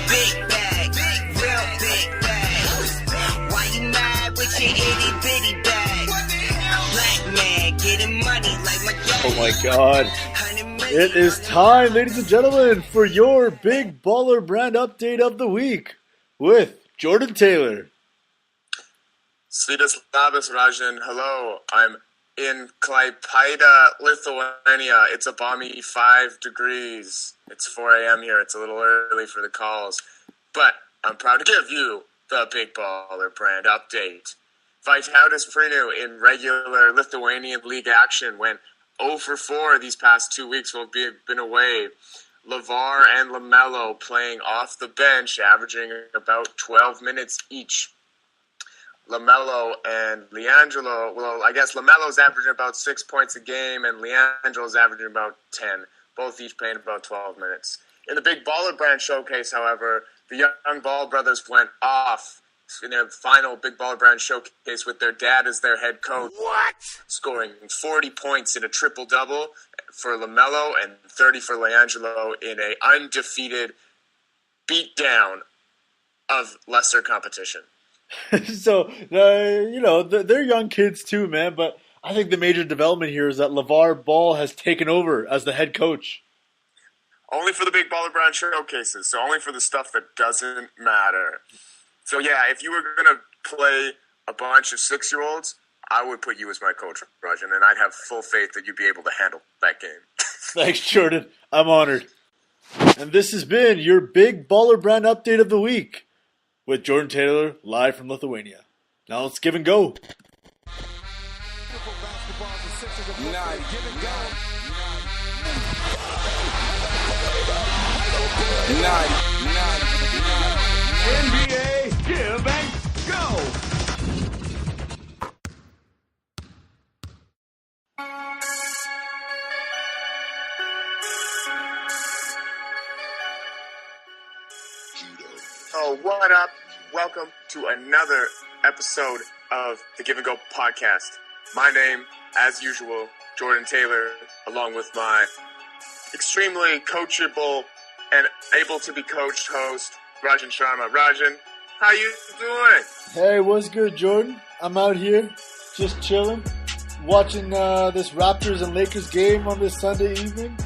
big bag, real big bag. Why you mad with your itty bitty bag? Black man getting money like my dad. Oh my god. It is time, ladies and gentlemen, for your Big Baller Brand update of the week with Jordan Taylor. Svitas labas, Rajan. Hello, I'm in Klaipėda, Lithuania. It's a balmy 5 degrees. It's 4 a.m. here. It's a little early for the calls. But I'm proud to give you the Big Baller Brand update. Vytautas Prinu in regular Lithuanian league action went 0 for 4 these past 2 weeks while we've been away. LeVar and LaMelo playing off the bench, averaging about 12 minutes each. LaMelo and LiAngelo, well, I guess LaMelo's averaging about 6 points a game and LiAngelo's averaging about 10, both each playing about 12 minutes. In the Big Baller Brand showcase, however, the Young Ball brothers went off in their final Big Baller Brand showcase with their dad as their head coach. What? Scoring 40 points in a triple-double for LaMelo and 30 for LiAngelo in an undefeated beatdown of lesser competition. So, they're young kids too, man, but I think the major development here is that LeVar Ball has taken over as the head coach. Only for the Big Baller Brand showcases, so only for the stuff that doesn't matter. So yeah, if you were going to play a bunch of 6-year-olds, I would put you as my coach, Rajan, and I'd have full faith that you'd be able to handle that game. Thanks, Jordan. I'm honored. And this has been your Big Baller Brand update of the week with Jordan Taylor, live from Lithuania. Now let's give and go. NBA, give and go! Oh, what up? Welcome to another episode of the Give and Go podcast. My name, as usual, Jordan Taylor, along with my extremely coachable and able to be coached host, Rajan Sharma. Rajan, how you doing? Hey, what's good, Jordan? I'm out here, just chilling, watching this Raptors and Lakers game on this Sunday evening.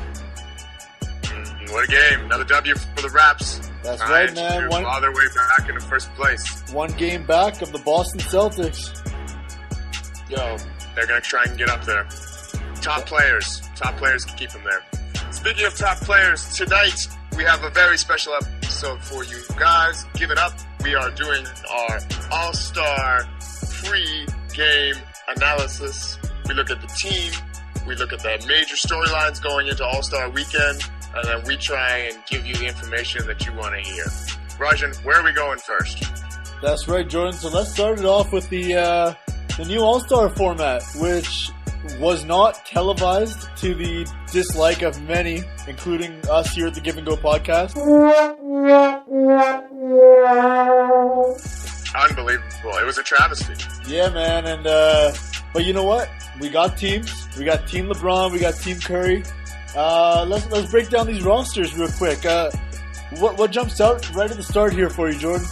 What a game. Another W for the Raps. That's right, man. To claw their way back into first place. One game back of the Boston Celtics. Yo, they're going to try and get up there. Top players can keep them there. Speaking of top players, tonight we have a very special episode for you guys. Give it up. We are doing our All-Star pre-game analysis. We look at the team. We look at the major storylines going into All-Star weekend. And then we try and give you the information that you want to hear. Rajan, where are we going first? That's right, Jordan. So let's start it off with the new All-Star format, which was not televised to the dislike of many, including us here at the Give and Go podcast. Unbelievable. It was a travesty. Yeah, man. And but you know what? We got teams. We got Team LeBron. We got Team Curry. Let's break down these rosters real quick. What jumps out right at the start here for you, Jordan?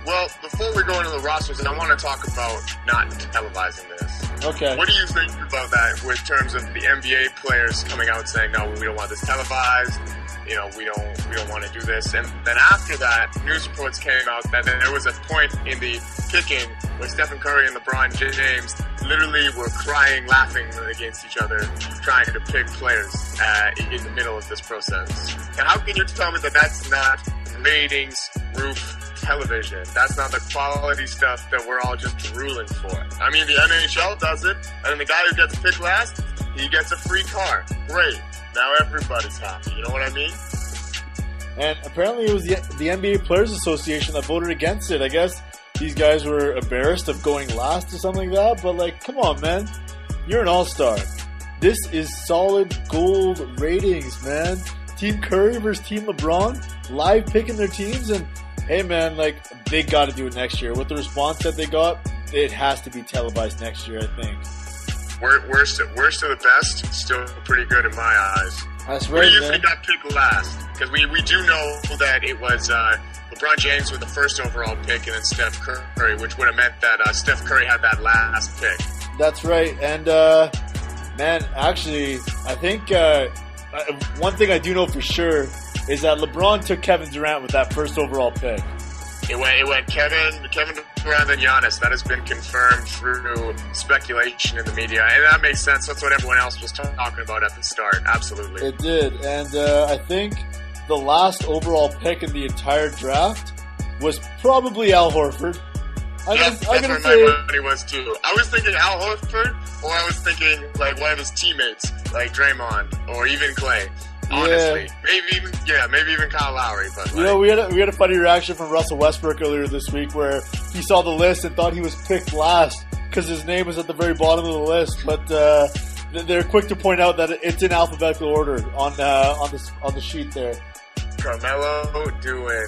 Well, before we go into the rosters, and I want to talk about not televising this. Okay. What do you think about that with terms of the NBA players coming out saying, no, we don't want this televised, we don't want to do this. And then after that, news reports came out that there was a point in the picking where Stephen Curry and LeBron James literally were crying, laughing against each other, trying to pick players in the middle of this process. And how can you tell me that that's not ratings roof television? That's not the quality stuff that we're all just drooling for. I mean, the NHL does it, and the guy who gets picked last, he gets a free car. Great. Now everybody's happy. You know what I mean? And apparently it was the NBA Players Association that voted against it. I guess these guys were embarrassed of going last or something like that. But, come on, man. You're an all-star. This is solid gold ratings, man. Team Curry versus Team LeBron, live picking their teams. And, hey, man, they got to do it next year. With the response that they got, it has to be televised next year, I think. Worst to the best, still pretty good in my eyes. That's right, Who do you man. think got picked last? because we do know that it was LeBron James with the first overall pick and then Steph Curry, which would have meant that Steph Curry had that last pick. That's right. And, man, actually, I think one thing I do know for sure is that LeBron took Kevin Durant with that first overall pick. It went Kevin Durant and Giannis. That has been confirmed through speculation in the media, and that makes sense. That's what everyone else was talking about at the start. Absolutely, it did. And I think the last overall pick in the entire draft was probably Al Horford. That's where my money was too. I was thinking Al Horford, or I was thinking like one of his teammates, like Draymond, or even Clay. Honestly, maybe even Kyle Lowry. But you know, we had a funny reaction from Russell Westbrook earlier this week where he saw the list and thought he was picked last because his name was at the very bottom of the list. But they're quick to point out that it's in alphabetical order on the sheet there. Carmelo doing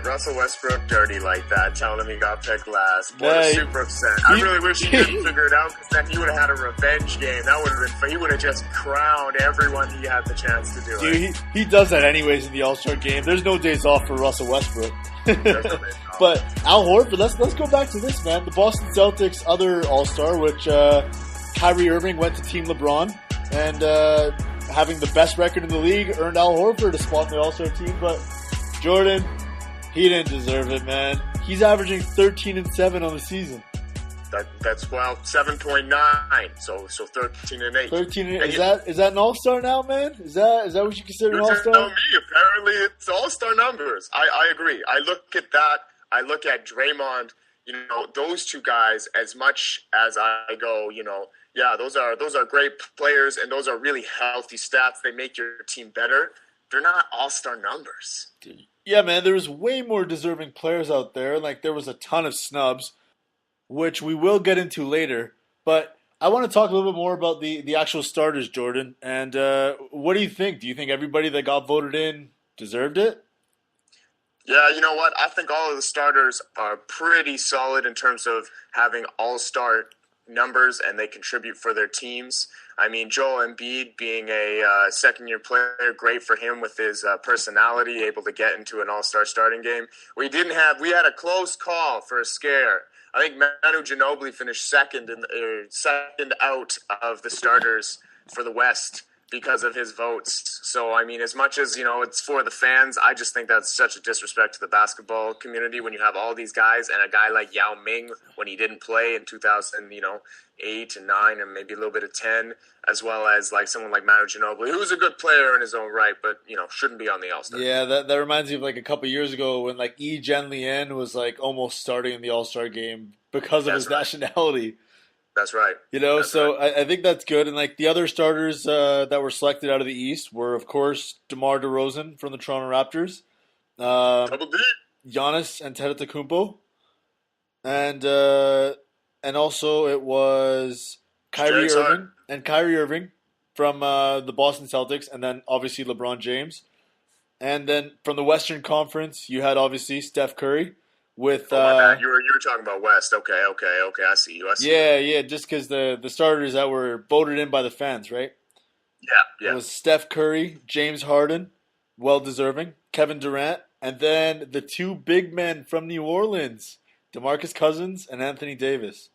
Russell Westbrook dirty like that, telling him he got picked last. Boy, I was super upset. I really wish he didn't figure it out, because then he would have had a revenge game. That would have been. He would have just crowned everyone he had the chance to do it. Dude, he does that anyways in the All-Star game. There's no days off for Russell Westbrook. But Al Horford, let's go back to this, man. The Boston Celtics' other All-Star, which Kyrie Irving went to Team LeBron, and having the best record in the league earned Al Horford a spot in the All-Star team. But Jordan, he didn't deserve it, man. He's averaging 13-7 on the season. That's 7.9. So 13-8. 13. Is that an all-star now, man? Is that what you consider an all-star? Tell me. Apparently, it's all-star numbers. I agree. I look at that. I look at Draymond. You know, those two guys. As much as I go, you know, yeah, those are great players, and those are really healthy stats. They make your team better. They're not all-star numbers. Yeah, man, there was way more deserving players out there. Like, there was a ton of snubs, which we will get into later. But I want to talk a little bit more about the actual starters, Jordan. And what do you think? Do you think everybody that got voted in deserved it? Yeah, you know what? I think all of the starters are pretty solid in terms of having all-star numbers, and they contribute for their teams. I mean, Joel Embiid being a second-year player, great for him with his personality, able to get into an all-star starting game. We had a close call for a scare. I think Manu Ginobili finished second out of the starters for the West because of his votes. So, I mean, as much as, you know, it's for the fans, I just think that's such a disrespect to the basketball community when you have all these guys and a guy like Yao Ming when he didn't play in 2008 and 9 and maybe a little bit of 10, as well as like someone like Manu Ginobili, who's a good player in his own right, but, you know, shouldn't be on the All-Star. Yeah, that reminds me of like a couple years ago when like Jen Lien was like almost starting in the All-Star game because of his nationality. That's right. You know, I think that's good. And like the other starters that were selected out of the East were, of course, DeMar DeRozan from the Toronto Raptors, Double D. Giannis Antetokounmpo, and also it was Kyrie Irving from the Boston Celtics, and then obviously LeBron James. And then from the Western Conference, you had obviously Steph Curry. With, my bad. You were talking about West. Okay. I see you. Yeah. Just because the starters that were voted in by the fans, right? Yeah. It was Steph Curry, James Harden, well deserving, Kevin Durant, and then the two big men from New Orleans, DeMarcus Cousins and Anthony Davis.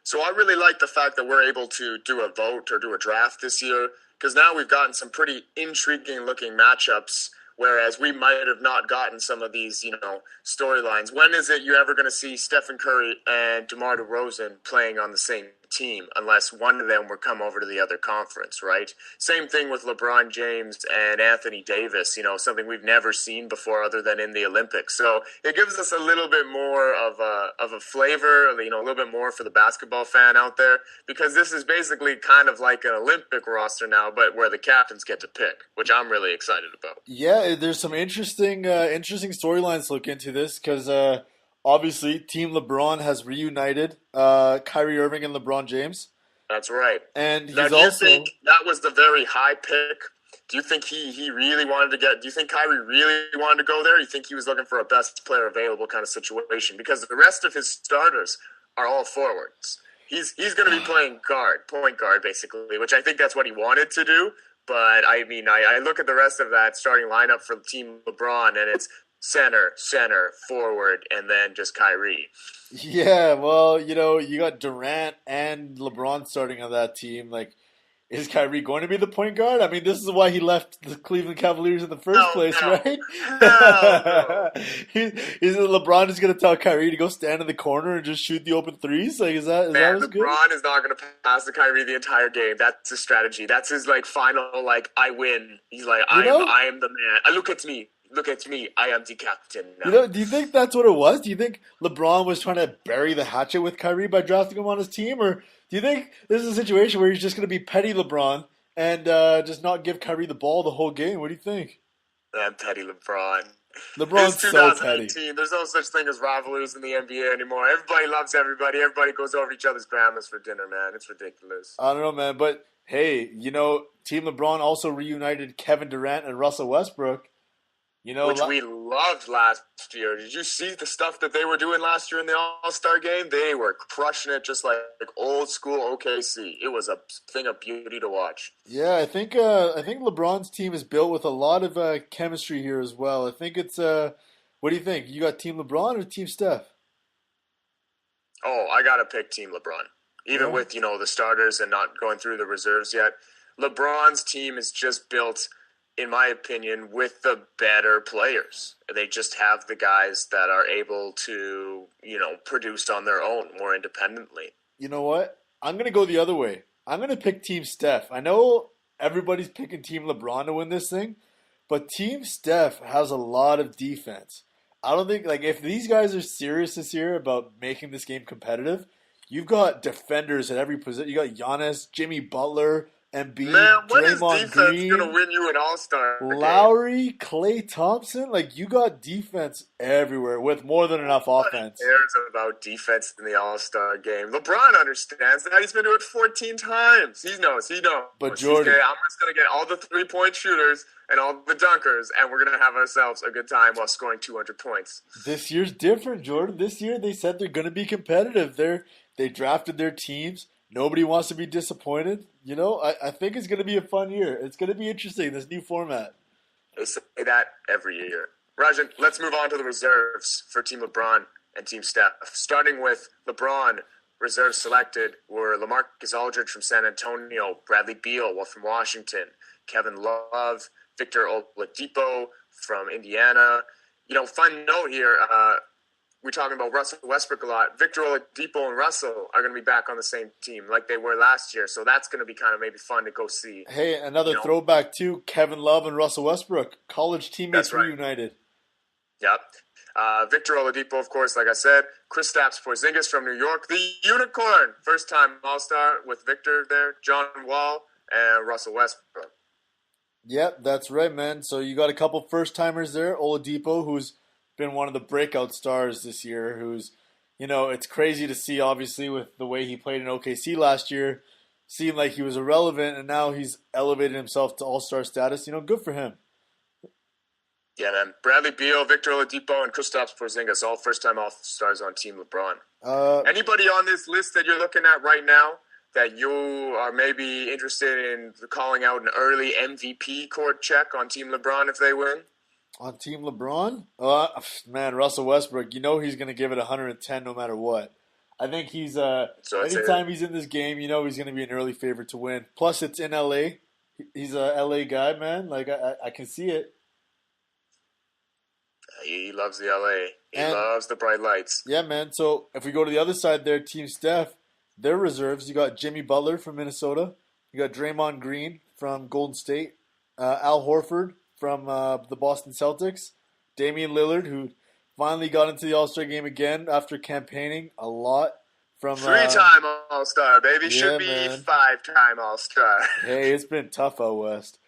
So I really like the fact that we're able to do a vote or do a draft this year, because now we've gotten some pretty intriguing looking matchups. Whereas we might have not gotten some of these, you know, storylines. When is it you're ever going to see Stephen Curry and DeMar DeRozan playing on the same team unless one of them were come over to the other conference, right? Same thing with LeBron James and Anthony Davis, you know, something we've never seen before other than in the Olympics. So it gives us a little bit more of a flavor, you know, a little bit more for the basketball fan out there, because this is basically kind of like an Olympic roster now, but where the captains get to pick, which I'm really excited about. Yeah, there's some interesting storylines to look into this because obviously Team LeBron has reunited Kyrie Irving and LeBron James. That's right. And he's now, do you think that was the very high pick? Do you think he really wanted to get – do you think Kyrie really wanted to go there? Or you think he was looking for a best player available kind of situation? Because the rest of his starters are all forwards. He's going to be playing point guard, basically, which I think that's what he wanted to do. But I mean, I look at the rest of that starting lineup for Team LeBron, and it's center, forward, and then just Kyrie. Yeah, well, you got Durant and LeBron starting on that team. Like, is Kyrie going to be the point guard? I mean, this is why he left the Cleveland Cavaliers in the first place, right? No. Is LeBron just going to tell Kyrie to go stand in the corner and just shoot the open threes? Like, is that Man, what's good? LeBron is not going to pass to Kyrie the entire game. That's his strategy. That's his final I win. He's like, I am the man. Look at me. I am the captain now. Do you think that's what it was? Do you think LeBron was trying to bury the hatchet with Kyrie by drafting him on his team? Or do you think this is a situation where he's just going to be petty LeBron and just not give Kyrie the ball the whole game? What do you think? I'm petty LeBron. LeBron's so petty. There's no such thing as rivalries in the NBA anymore. Everybody loves everybody. Everybody goes over each other's grandmas for dinner, man. It's ridiculous. I don't know, man. But, hey, Team LeBron also reunited Kevin Durant and Russell Westbrook. Which we loved last year. Did you see the stuff that they were doing last year in the All-Star game? They were crushing it just like old school OKC. It was a thing of beauty to watch. Yeah, I think LeBron's team is built with a lot of chemistry here as well. I think it's what do you think? You got Team LeBron or Team Steph? Oh, I gotta pick Team LeBron. Even with, the starters and not going through the reserves yet. LeBron's team is just built, in my opinion, with the better players. They just have the guys that are able to, produce on their own more independently. You know what? I'm going to go the other way. I'm going to pick Team Steph. I know everybody's picking Team LeBron to win this thing, but Team Steph has a lot of defense. I don't think, if these guys are serious this year about making this game competitive, you've got defenders at every position. You got Giannis, Jimmy Butler, Embiid, Man, what is Draymond defense Green, going to win you an All-Star game? Lowry, Klay Thompson. You got defense everywhere with more than enough offense. Who cares about defense in the All-Star game? LeBron understands that. He's been to it 14 times. He knows. But Jordan, I'm just going to get all the three-point shooters and all the dunkers, and we're going to have ourselves a good time while scoring 200 points. This year's different, Jordan. This year they said they're going to be competitive. They drafted their teams. Nobody wants to be disappointed. I think it's going to be a fun year. It's going to be interesting, this new format. They say that every year. Rajan, let's move on to the reserves for Team LeBron and Team Steph. Starting with LeBron, reserves selected were LaMarcus Aldridge from San Antonio, Bradley Beal from Washington, Kevin Love, Victor Oladipo from Indiana. Fun note here, we're talking about Russell Westbrook a lot. Victor Oladipo and Russell are going to be back on the same team like they were last year. So that's going to be kind of maybe fun to go see. Hey, another throwback too, Kevin Love and Russell Westbrook, college teammates reunited. Yep. Victor Oladipo, of course, like I said. Kristaps Porzingis from New York, the unicorn. First-time All-Star with Victor there, John Wall, and Russell Westbrook. Yep, that's right, man. So you got a couple first-timers there. Oladipo, who's been one of the breakout stars this year, who's, it's crazy to see, obviously, with the way he played in OKC last year, seemed like he was irrelevant, and now he's elevated himself to all-star status. Good for him. Yeah, man. Bradley Beal, Victor Oladipo, and Kristaps Porzingis, all first-time All-Stars on Team LeBron. Anybody on this list that you're looking at right now that you are maybe interested in calling out an early MVP court check on Team LeBron if they win? On Team LeBron? Man, Russell Westbrook, he's going to give it 110 no matter what. I think he's, anytime he's in this game, he's going to be an early favorite to win. Plus, it's in LA. He's a LA guy, man. I can see it. He loves the LA. He loves the bright lights. Yeah, man. So, if we go to the other side there, Team Steph, their reserves, you got Jimmy Butler from Minnesota. You got Draymond Green from Golden State. Al Horford from the Boston Celtics. Damian Lillard, who finally got into the All-Star game again after campaigning a lot. From three-time All-Star, baby. Yeah, should be man. Five-time All-Star. Hey, it's been tough out west.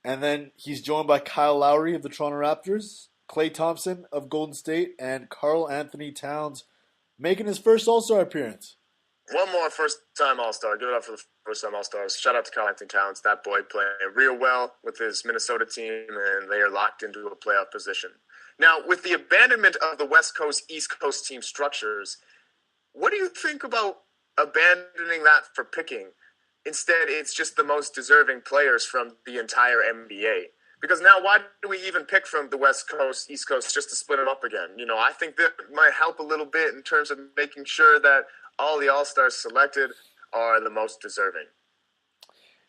And then he's joined by Kyle Lowry of the Toronto Raptors, Klay Thompson of Golden State, and Karl Anthony Towns making his first All-Star appearance. One more first-time All-Star. Give it up for the first-time All-Stars. Shout out to Karl Anthony Towns. That boy playing real well with his Minnesota team, and they are locked into a playoff position. Now, with the abandonment of the West Coast, East Coast team structures, what do you think about abandoning that for picking? Instead, it's just the most deserving players from the entire NBA. Because now, why do we even pick from the West Coast, East Coast, just to split them up again? I think that might help a little bit in terms of making sure that all the All-Stars selected are the most deserving.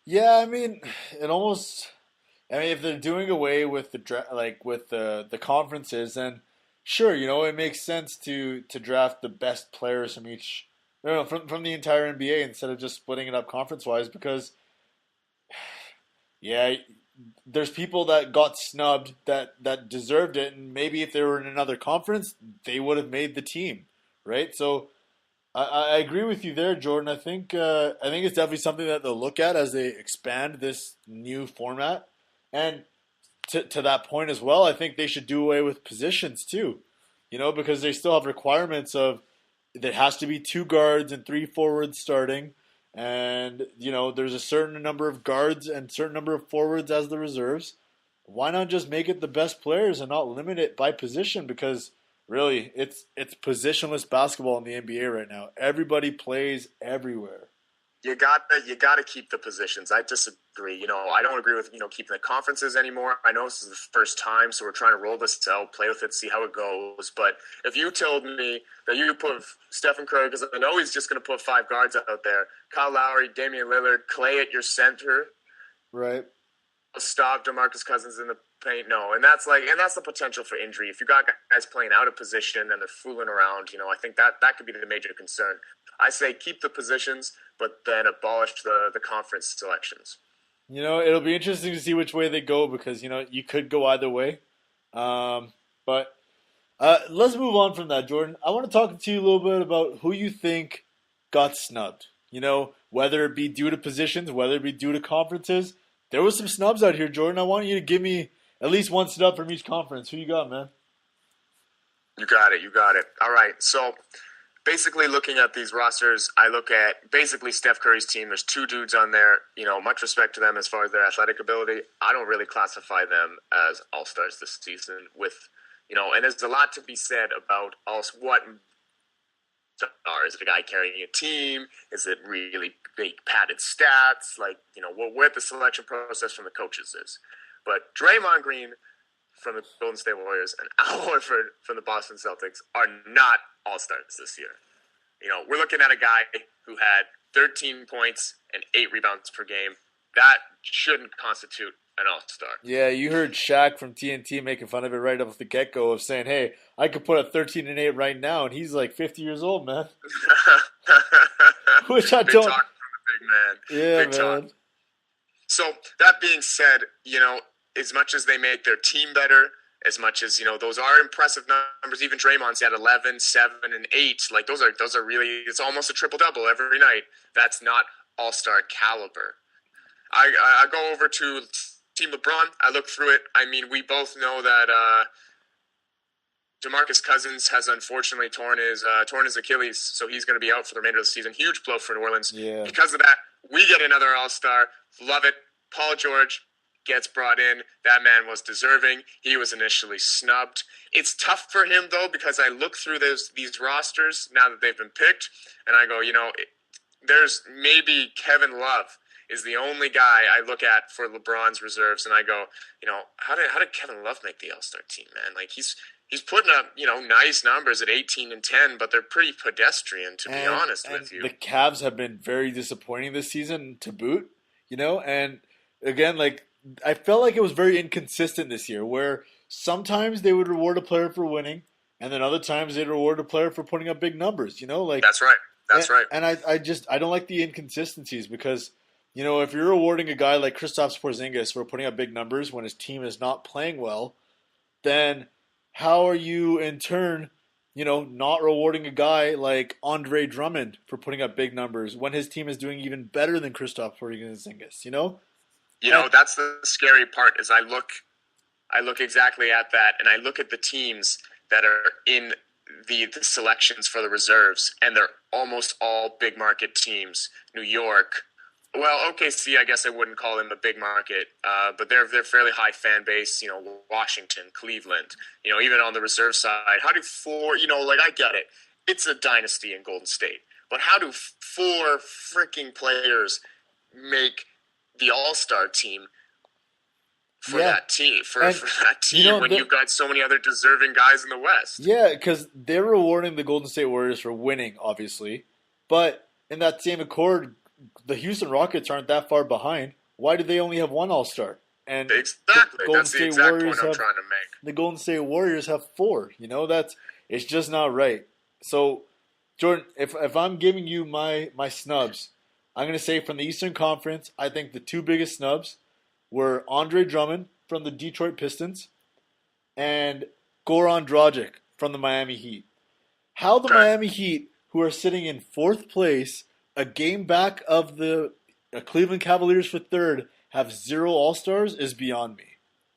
Yeah, I mean, if they're doing away with the conferences, then sure, it makes sense to draft the best players from each, from the entire NBA instead of just splitting it up conference-wise, because, yeah, there's people that got snubbed that deserved it, and maybe if they were in another conference, they would have made the team, right? So I agree with you there, Jordan. I think it's definitely something that they'll look at as they expand this new format. And to that point as well, I think they should do away with positions too, because they still have requirements of there has to be 2 guards and 3 forwards starting. And, there's a certain number of guards and certain number of forwards as the reserves. Why not just make it the best players and not limit it by position? Because really, it's positionless basketball in the NBA right now. Everybody plays everywhere. You gotta keep the positions. I disagree. I don't agree with keeping the conferences anymore. I know this is the first time, so we're trying to roll this out, play with it, see how it goes. But if you told me that you put Stephen Curry, because I know he's just going to put 5 guards out there, Kyle Lowry, Damian Lillard, Clay at your center, right? Stop DeMarcus Cousins in the paint. No, and that's the potential for injury. If you got guys playing out of position and they're fooling around, I think that could be the major concern. I say keep the positions, but then abolish the conference selections. It'll be interesting to see which way they go because, you could go either way. But let's move on from that, Jordan. I want to talk to you a little bit about who you think got snubbed. Whether it be due to positions, whether it be due to conferences. There was some snubs out here, Jordan. I want you to give me at least one snub from each conference. Who you got, man? You got it. All right, so basically looking at these rosters, I look at basically Steph Curry's team. There's 2 dudes on there. Much respect to them as far as their athletic ability. I don't really classify them as all-stars this season and there's a lot to be said about what star. Is it a guy carrying a team? Is it really big padded stats? What the selection process from the coaches is. But Draymond Green from the Golden State Warriors and Al Horford from the Boston Celtics are not all-stars this year. We're looking at a guy who had 13 points and 8 rebounds per game. That shouldn't constitute an all-star. Yeah, you heard Shaq from TNT making fun of it right off the get-go of saying, hey, I could put a 13 and 8 right now, and he's like 50 years old, man. Which I Big don't... talk from the big man. Yeah, Big man. talk. So, that being said, as much as they make their team better, as much as, those are impressive numbers. Even Draymond's at 11, 7, and 8. Those are really, it's almost a triple-double every night. That's not all-star caliber. I go over to Team LeBron. I look through it. I mean, we both know that DeMarcus Cousins has unfortunately torn his Achilles, so he's going to be out for the remainder of the season. Huge blow for New Orleans. Yeah. Because of that, we get another all-star. Love it. Paul George gets brought in. That man was deserving. He was initially snubbed. It's tough for him, though, because I look through these rosters now that they've been picked, and I go, there's maybe Kevin Love is the only guy I look at for LeBron's reserves, and I go, how did Kevin Love make the All-Star team, man? He's putting up, nice numbers at 18 and 10, but they're pretty pedestrian, to be honest with you. The Cavs have been very disappointing this season to boot, and again, I felt like it was very inconsistent this year, where sometimes they would reward a player for winning, and then other times they'd reward a player for putting up big numbers, That's right. That's right. And I don't like the inconsistencies because, if you're rewarding a guy like Kristaps Porzingis for putting up big numbers when his team is not playing well, then how are you in turn, not rewarding a guy like Andre Drummond for putting up big numbers when his team is doing even better than Kristaps Porzingis, That's the scary part is I look exactly at that, and I look at the teams that are in the selections for the reserves, and they're almost all big market teams. New York, well, OKC, I guess I wouldn't call them a big market, but they're fairly high fan base. Washington, Cleveland, even on the reserve side. How do 4? I get it. It's a dynasty in Golden State, but how do 4 freaking players make the All-Star team for Yeah. that team for And, that team you know, when the- you've got so many other deserving guys in the West. Yeah, because they're rewarding the Golden State Warriors for winning, obviously. But in that same accord, the Houston Rockets aren't that far behind. Why do they only have one All-Star? And Exactly. Golden That's the State exact Warriors point I'm have trying to make. the Golden State Warriors have 4. It's just not right. So, Jordan, if I'm giving you my snubs, I'm gonna say from the Eastern Conference, I think the 2 biggest snubs were Andre Drummond from the Detroit Pistons and Goran Dragic from the Miami Heat. How the Okay. Miami Heat, who are sitting in 4th place, a game back of the Cleveland Cavaliers for 3rd, have 0 All-Stars is beyond me.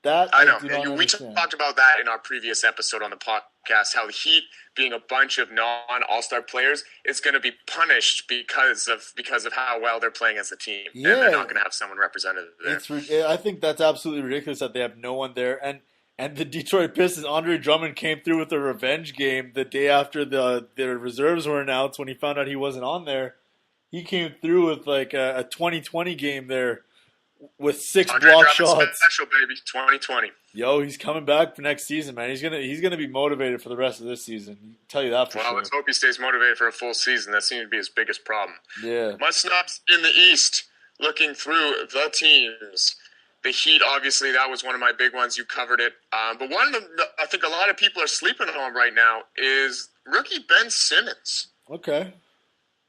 That I know. do not We understand. talked about that in our previous episode on the podcast, how the Heat, being a bunch of non-All-Star players, is going to be punished because of how well they're playing as a team. Yeah. And they're not going to have someone represented there. I think that's absolutely ridiculous that they have no one there. And the Detroit Pistons, Andre Drummond came through with a revenge game the day after their reserves were announced when he found out he wasn't on there. He came through with like a 2020 game there with 6 Andre block Drummond shots. special, baby, 2020. Yo, he's coming back for next season, man. He's gonna be motivated for the rest of this season. I'll tell you that for Well, sure. let's hope he stays motivated for a full season. That seems to be his biggest problem. Yeah. My snubs in the East, looking through the teams. The Heat, obviously, that was one of my big ones. You covered it. But one of them, I think a lot of people are sleeping on right now is rookie Ben Simmons. Okay.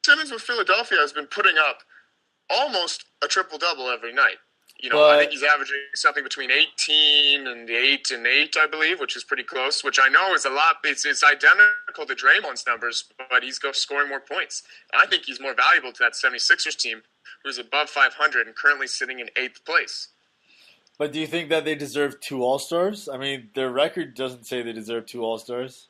Simmons with Philadelphia has been putting up almost a triple-double every night. I But- think he's averaging something between 18 and 8 and 8, I believe, which is pretty close, which I know is a lot. It's identical to Draymond's numbers, but he's scoring more points. I think he's more valuable to that 76ers team, who's above 500 and currently sitting in 8th place. But do you think that they deserve 2 All-Stars? I mean, their record doesn't say they deserve 2 All-Stars.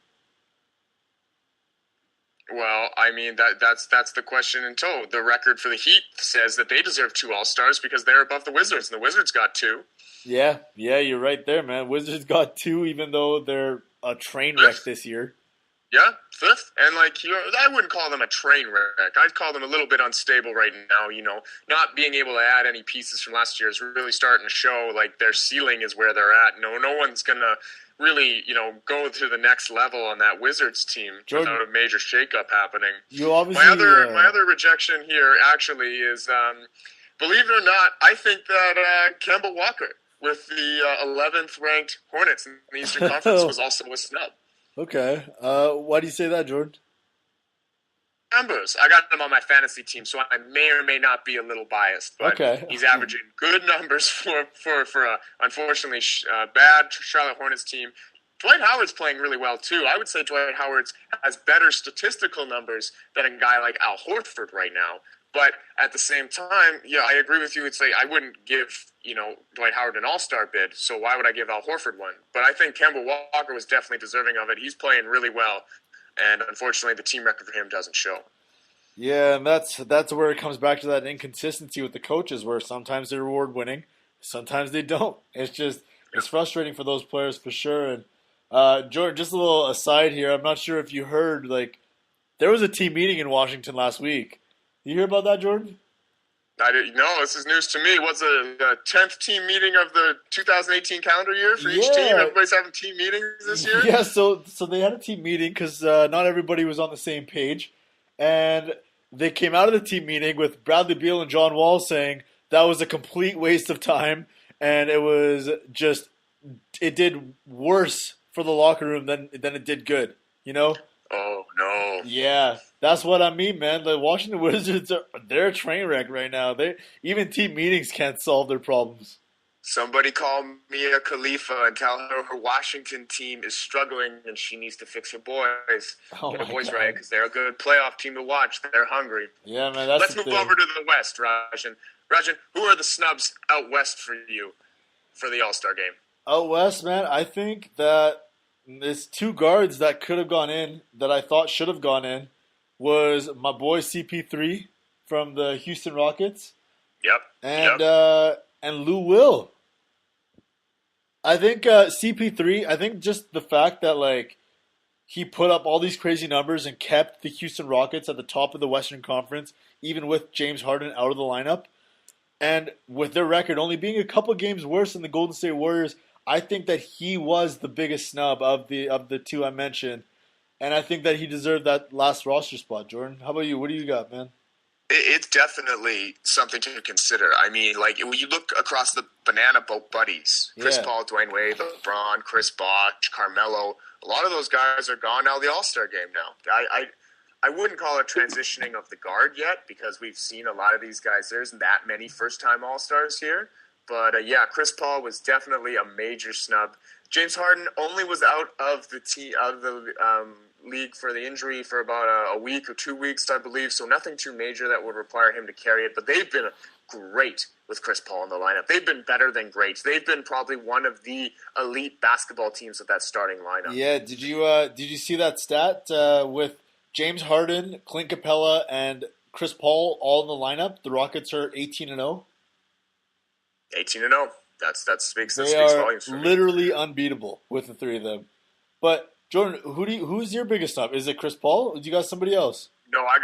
Well, I mean, that's the question in tow. The record for the Heat says that they deserve 2 All-Stars because they're above the Wizards, and the Wizards got 2. Yeah, you're right there, man. Wizards got 2, even though they're a train wreck this year. Yeah, 5th. And, I wouldn't call them a train wreck. I'd call them a little bit unstable right now, Not being able to add any pieces from last year is really starting to show, their ceiling is where they're at. No one's going to really, go to the next level on that Wizards team Jordan, without a major shakeup happening. You obviously... My other rejection here, actually, is, believe it or not, I think that Kemba Walker with the 11th ranked Hornets in the Eastern Conference was also a snub. Okay. Why do you say that, Jordan? Numbers. I got him on my fantasy team, so I may or may not be a little biased. But Okay. He's averaging good numbers for a unfortunately bad Charlotte Hornets team. Dwight Howard's playing really well too. I would say Dwight Howard has better statistical numbers than a guy like Al Horford right now. But at the same time, yeah, I agree with you. It's I wouldn't give Dwight Howard an All-Star bid, so why would I give Al Horford one? But I think Kemba Walker was definitely deserving of it. He's playing really well, and unfortunately, the team record for him doesn't show. Yeah, and that's where it comes back to that inconsistency with the coaches, where sometimes they reward winning, sometimes they don't. It's frustrating for those players for sure. And Jordan, just a little aside here. I'm not sure if you heard, there was a team meeting in Washington last week. You hear about that, Jordan? I didn't know. This is news to me. What's the 10th team meeting of the 2018 calendar year for each team? Everybody's having team meetings this year? Yeah, so they had a team meeting because not everybody was on the same page. And they came out of the team meeting with Bradley Beal and John Wall saying that was a complete waste of time. And it was just, it did worse for the locker room than it did good, Oh, no. Yeah, that's what I mean, man. The Washington Wizards, they're a train wreck right now. Even team meetings can't solve their problems. Somebody call Mia Khalifa and tell her Washington team is struggling and she needs to fix her boys. Oh Get her my boys God. right because they're a good playoff team to watch. They're hungry. Yeah, man, that's Let's the move thing. over to the West, Rajan. Rajan, who are the snubs out West for you for the All-Star game? Out West, man, I think that there's 2 guards that could have gone in that I thought should have gone in was my boy CP3 from the Houston Rockets Yep. and Lou Will. I think CP3, I think just the fact that he put up all these crazy numbers and kept the Houston Rockets at the top of the Western Conference even with James Harden out of the lineup. And with their record only being a couple games worse than the Golden State Warriors, I think that he was the biggest snub of the two I mentioned. And I think that he deserved that last roster spot. Jordan, how about you? What do you got, man? It's definitely something to consider. I mean, like, when you look across the banana boat buddies, Chris Yeah. Paul, Dwayne Wade, LeBron, Chris Bosh, Carmelo, a lot of those guys are gone out of the All-Star game now. I wouldn't call it transitioning of the guard yet, because we've seen a lot of these guys. There isn't that many first-time All-Stars here. But, yeah, Chris Paul was definitely a major snub. James Harden only was out of the league for the injury for about a week or 2 weeks, I believe, so nothing too major that would require him to carry it. But they've been great with Chris Paul in the lineup. They've been better than great. They've been probably one of the elite basketball teams with that starting lineup. Yeah, did you see that stat with James Harden, Clint Capella, and Chris Paul all in the lineup? The Rockets are 18-0. 18-0. That speaks They volumes are for me. literally unbeatable with the three of them. But Jordan, who's your biggest snub? Is it Chris Paul? Or do you got somebody else? No, I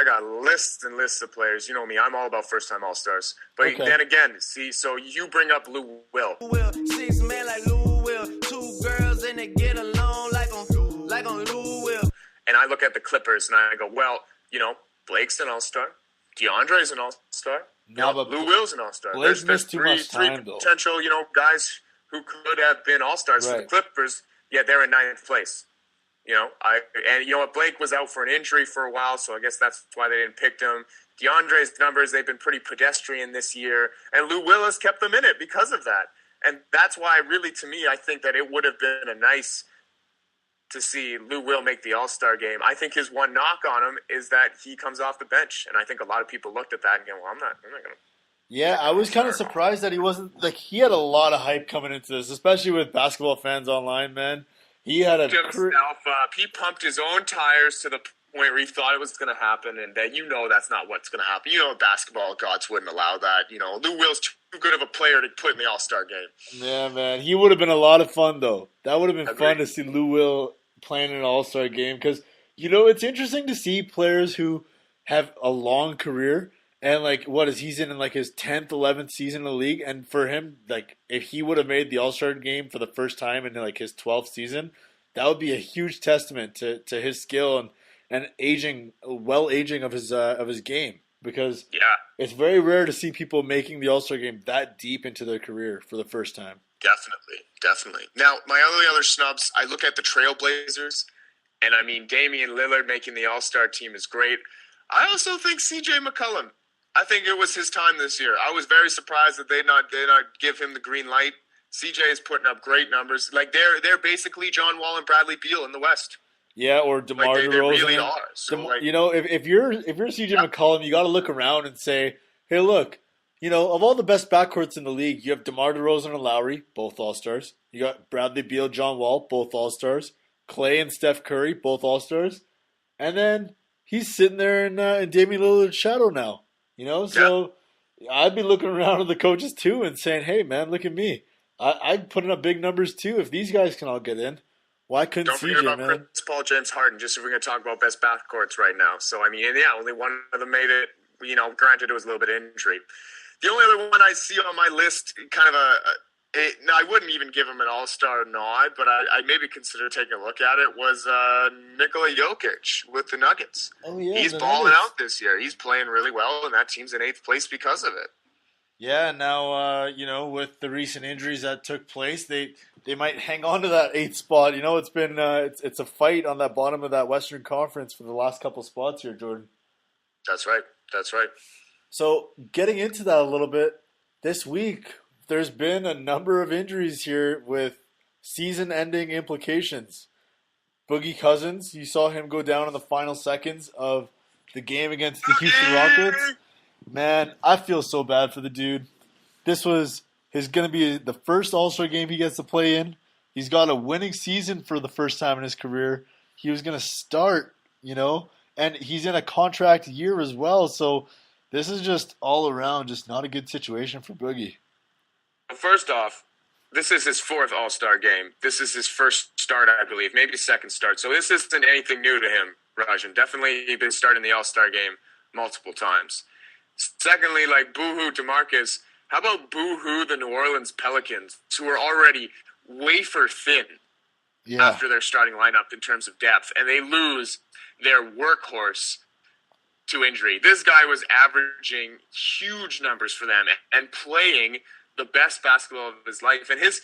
got lists and lists of players. You know me, I'm all about first-time All-Stars. But Okay. then again, see, so you bring up Lou Will. Will, 6 men like Lou Will, 2 girls and they get along like on Lou Will. And I look at the Clippers and I go, well, you know, Blake's an All-Star. DeAndre's an All-Star. No, but Lou Will's an All-Star. Blake There's missed too three much time, though. potential, you know, guys who could have been All-Stars for the Right. Clippers. Yeah, they're in 9th place. You know, and you know what, Blake was out for an injury for a while, so I guess that's why they didn't pick him. DeAndre's numbers, they've been pretty pedestrian this year, and Lou Will has kept them in it because of that. And that's why, really, to me, I think that it would have been a nice to see Lou Will make the All-Star game. I think his one knock on him is that he comes off the bench, and I think a lot of people looked at that and go, well, I'm not going to. Yeah, I was kind of surprised that he wasn't like he had a lot of hype coming into this, especially with basketball fans online. Man, he had a Himself up. He pumped his own tires to the point where he thought it was going to happen, and that you know that's not what's going to happen. You know, basketball gods wouldn't allow that. You know, Lou Will's too good of a player to put in the All-Star game. Yeah, man, he would have been a lot of fun though. That would have been fun Agreed. to see Lou Will playing in an All-Star game because you know it's interesting to see players who have a long career. And like, what is he's in like his 10th, 11th season in the league, and for him, like, if he would have made the All-Star game for the first time in like his 12th season, that would be a huge testament to his skill and aging of his game because Yeah, it's very rare to see people making the All-Star game that deep into their career for the first time. definitely. Now, my other snubs, I look at the Trailblazers, and I mean, Damian Lillard making the All-Star team is great. I also think C.J. McCollum. I think it was his time this year. I was very surprised that they not give him the green light. CJ is putting up great numbers. Like they're basically John Wall and Bradley Beal in the West. Yeah, or DeMar Like they DeRozan. really are. So like, You know, if you're CJ McCollum, you got to look around and say, hey, look, you know, of all the best backcourts in the league, you have DeMar DeRozan and Lowry, both All-Stars. You got Bradley Beal, John Wall, both All-Stars. Clay and Steph Curry, both All-Stars. And then he's sitting there in Damian Lillard's shadow now. You know, so I'd be looking around at the coaches too and saying, hey, man, look at me. I'd putting up big numbers too. If these guys can all get in, why couldn't don't forget CJ, about man? Chris Paul, James Harden, just if we're going to talk about best backcourts right now. So, I mean, and yeah, only one of them made it. You know, granted, it was a little bit of injury. The only other one I see on my list, kind of no, I wouldn't even give him an all-star nod, but I maybe consider taking a look at it, was Nikola Jokic with the Nuggets. Oh, yeah. He's the balling Nuggets. out this year. He's playing really well, and that team's in 8th place because of it. Yeah, now, you know, with the recent injuries that took place, they might hang on to that 8th spot. You know, it's been it's a fight on that bottom of that Western Conference for the last couple spots here, Jordan. That's right. So, getting into that a little bit, this week, there's been a number of injuries here with season-ending implications. Boogie Cousins, you saw him go down in the final seconds of the game against the Houston Rockets. Man, I feel so bad for the dude. This was going to be the first All-Star game he gets to play in. He's got a winning season for the first time in his career. He was going to start, you know, and he's in a contract year as well. So this is just all around just not a good situation for Boogie. First off, this is his 4th All-Star game. This is his first start, I believe, maybe second start. So this isn't anything new to him, Rajan. Definitely he's been starting the All-Star game multiple times. Secondly, like, boo-hoo DeMarcus. How about boo-hoo the New Orleans Pelicans, who are already wafer thin after their starting lineup in terms of depth, and they lose their workhorse to injury. This guy was averaging huge numbers for them and playing the best basketball of his life. And his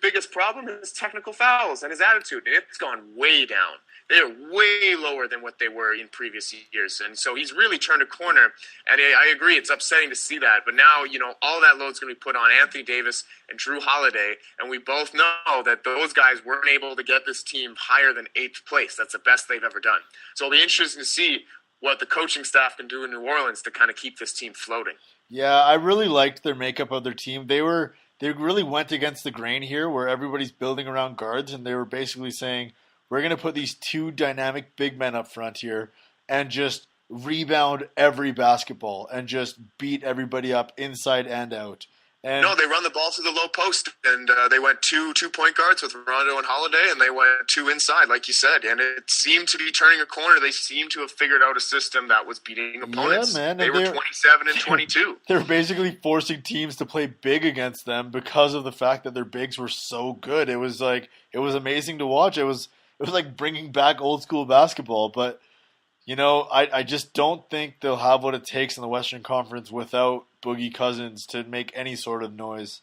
biggest problem is technical fouls and his attitude. And it's gone way down. They're way lower than what they were in previous years. And so he's really turned a corner. And I agree, it's upsetting to see that. But now, all that load's going to be put on Anthony Davis and Drew Holiday. And we both know that those guys weren't able to get this team higher than 8th place. That's the best they've ever done. So it'll be interesting to see what the coaching staff can do in New Orleans to kind of keep this team floating. Yeah, I really liked their makeup of their team. They really went against the grain here, where everybody's building around guards, and they were basically saying, we're going to put these 2 dynamic big men up front here and just rebound every basketball and just beat everybody up inside and out. And no, they run the ball to the low post, and they went two point guards with Rondo and Holiday, and they went 2 inside, like you said. And it seemed to be turning a corner. They seemed to have figured out a system that was beating opponents. Yeah, man. They were 27 and 22. They're basically forcing teams to play big against them because of the fact that their bigs were so good. It was amazing to watch. It was like bringing back old school basketball. But I just don't think they'll have what it takes in the Western Conference without Boogie Cousins to make any sort of noise.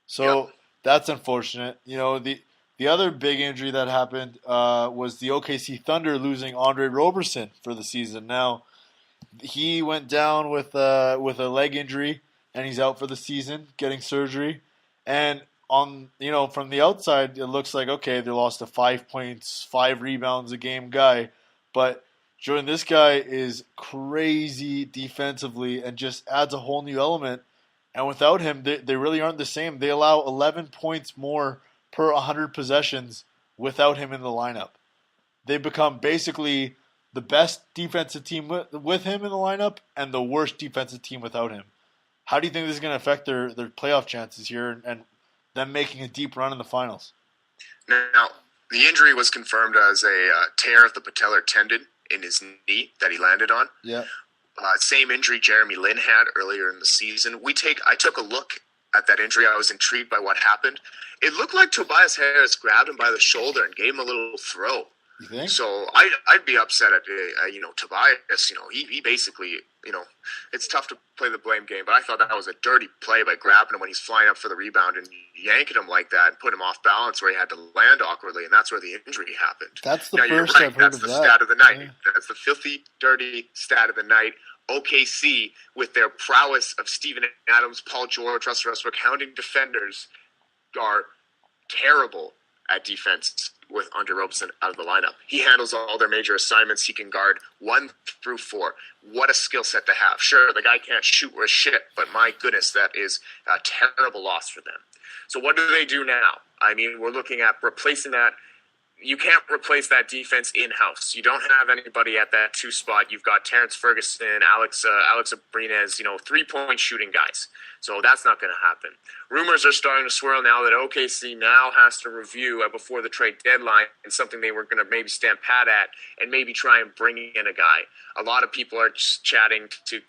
So That's unfortunate. The other big injury that happened was the OKC Thunder losing Andre Roberson for the season. Now, he went down with a leg injury, and he's out for the season, getting surgery. And from the outside, it looks like, okay, they lost a 5 points, 5 rebounds a game guy. But Jordan, this guy is crazy defensively and just adds a whole new element. And without him, they really aren't the same. They allow 11 points more per 100 possessions without him in the lineup. They become basically the best defensive team with him in the lineup and the worst defensive team without him. How do you think this is going to affect their playoff chances here and them making a deep run in the finals? Now, the injury was confirmed as a tear of the patellar tendon in his knee that he landed on. Yeah. Same injury Jeremy Lin had earlier in the season. I took a look at that injury. I was intrigued by what happened. It looked like Tobias Harris grabbed him by the shoulder and gave him a little throw. You think? So I'd be upset at Tobias. He basically, it's tough to play the blame game, but I thought that was a dirty play by grabbing him when he's flying up for the rebound and yanking him like that and put him off balance where he had to land awkwardly, and that's where the injury happened. That's the now, first you're right. I've heard That's of the that. stat of the night. Yeah. That's the filthy, dirty stat of the night. OKC, with their prowess of Steven Adams, Paul George, Russell Westbrook, hounding defenders, are terrible at defense with Andre Roberson out of the lineup. He handles all their major assignments. He can guard 1 through 4. What a skill set to have. Sure, the guy can't shoot worth shit, but my goodness, that is a terrible loss for them. So what do they do now? I mean, we're looking at replacing that. You can't replace that defense in-house. You don't have anybody at that 2 spot. You've got Terrence Ferguson, Alex Abrines, 3-point shooting guys. So that's not going to happen. Rumors are starting to swirl now that OKC now has to review before the trade deadline, and something they were going to maybe stand pat at and maybe try and bring in a guy. A lot of people are just chatting to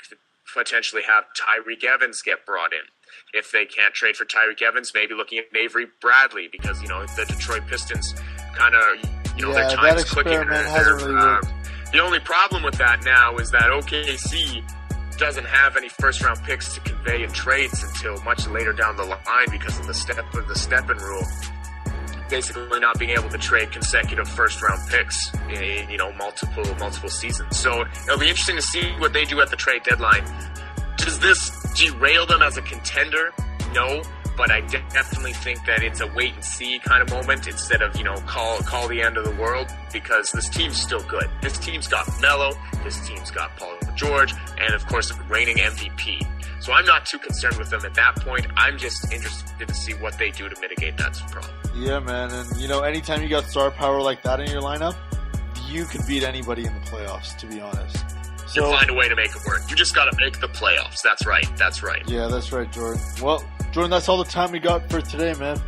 potentially have Tyreek Evans get brought in. If they can't trade for Tyreek Evans, maybe looking at Avery Bradley, because, the Detroit Pistons kind of, their time's clicking. The only problem with that now is that OKC doesn't have any first-round picks to convey in trades until much later down the line because of the step-in rule. Basically not being able to trade consecutive first-round picks in, multiple seasons. So it'll be interesting to see what they do at the trade deadline. Does this derail them as a contender? No. But I definitely think that it's a wait-and-see kind of moment instead of, call the end of the world, because this team's still good. This team's got Melo, this team's got Paul George, and, of course, the reigning MVP. So I'm not too concerned with them at that point. I'm just interested to see what they do to mitigate that problem. Yeah, man. And, anytime you got star power like that in your lineup, you can beat anybody in the playoffs, to be honest. So, you find a way to make it work. You just got to make the playoffs. That's right. That's right. Yeah, that's right, Jordan. Well, Jordan, that's all the time we got for today, man.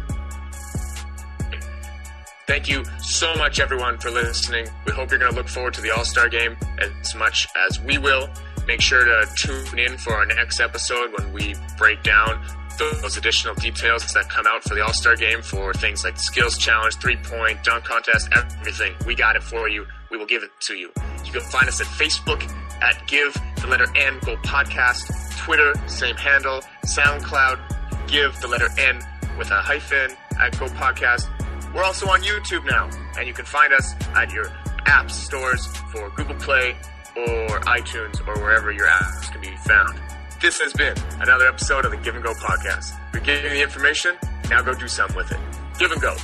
Thank you so much, everyone, for listening. We hope you're going to look forward to the All-Star game as much as we will. Make sure to tune in for our next episode when we break down those additional details that come out for the All-Star Game for things like the skills challenge, 3-point, dunk contest, everything. We got it for you. We will give it to you. You can find us at Facebook at Give the Letter N Go Podcast, Twitter, same handle, SoundCloud, Give the Letter N with a hyphen at Go Podcast. We're also on YouTube now, and you can find us at your app stores for Google Play or iTunes or wherever your apps can be found. This has been another episode of the Give and Go Podcast. We're giving you the information, now go do something with it. Give and go.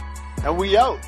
And we out.